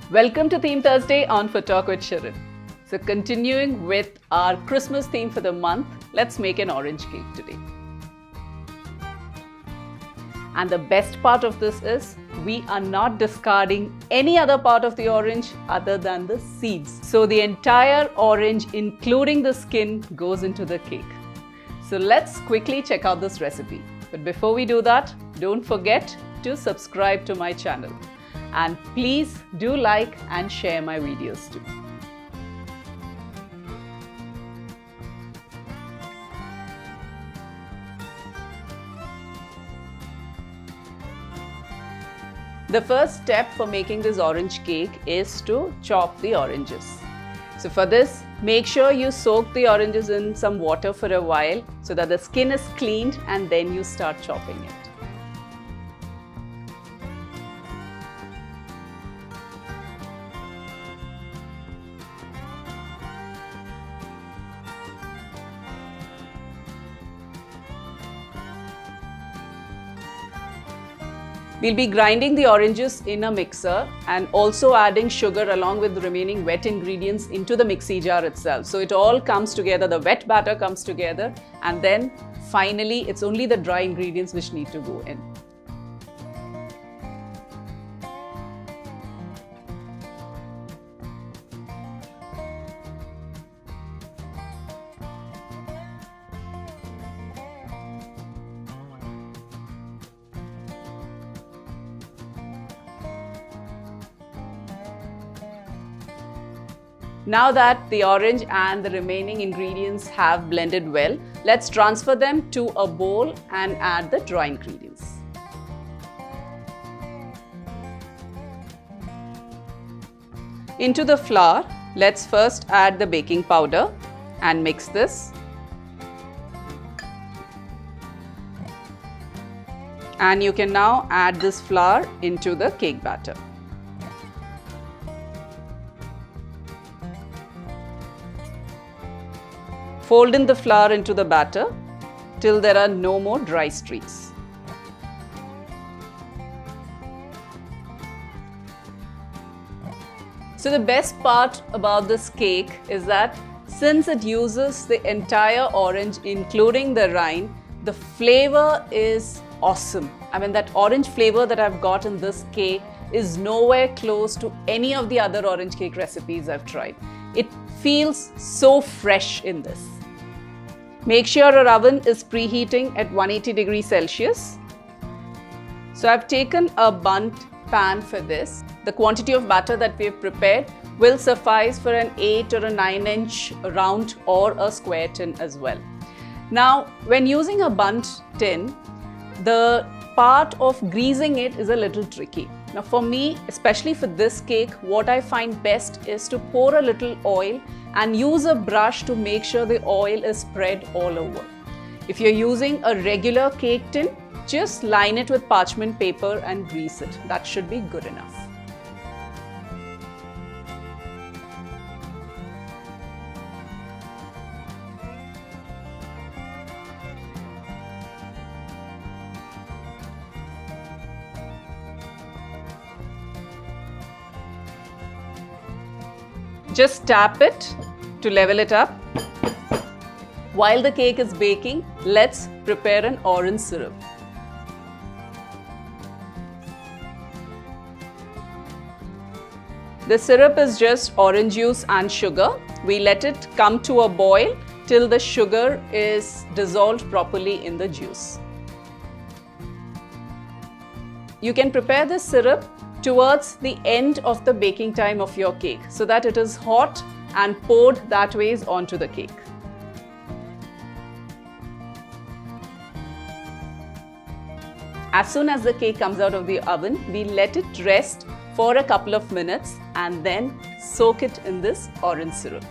Welcome to Theme Thursday on Foodtok with Sherin. So continuing with our Christmas theme for the month, let's make an orange cake today. And the best part of this is we are not discarding any other part of the orange other than the seeds. So the entire orange, including the skin, goes into the cake. So let's quickly check out this recipe. But before we do that, don't forget to subscribe to my channel. And please do like and share my videos too. The first step for making this orange cake is to chop the oranges. So for this, make sure you soak the oranges in some water for a while so that the skin is cleaned, and then you start chopping it. We'll be grinding the oranges in a mixer and also adding sugar along with the remaining wet ingredients into the mixie jar itself. So it all comes together, the wet batter comes together, and then finally it's only the dry ingredients which need to go in. Now that the orange and the remaining ingredients have blended well, let's transfer them to a bowl and add the dry ingredients. Into the flour, let's first add the baking powder and mix this. And you can now add this flour into the cake batter. Fold in the flour into the batter till there are no more dry streaks. So the best part about this cake is that since it uses the entire orange including the rind, the flavor is awesome. I mean, that orange flavor that I've got in this cake is nowhere close to any of the other orange cake recipes I've tried. It feels so fresh in this. Make sure our oven is preheating at 180 degrees Celsius. So I've taken a bundt pan for this. The quantity of batter that we've prepared will suffice for an 8 or a 9-inch round or a square tin as well. Now, when using a bundt tin, the part of greasing it is a little tricky. Now for me, especially for this cake, what I find best is to pour a little oil and use a brush to make sure the oil is spread all over. If you're using a regular cake tin, just line it with parchment paper and grease it. That should be good enough. Just tap it to level it up. While the cake is baking, let's prepare an orange syrup. The syrup is just orange juice and sugar. We let it come to a boil till the sugar is dissolved properly in the juice. You can prepare this syrup towards the end of the baking time of your cake so that it is hot and poured that ways onto the cake. As soon as the cake comes out of the oven, we let it rest for a couple of minutes and then soak it in this orange syrup.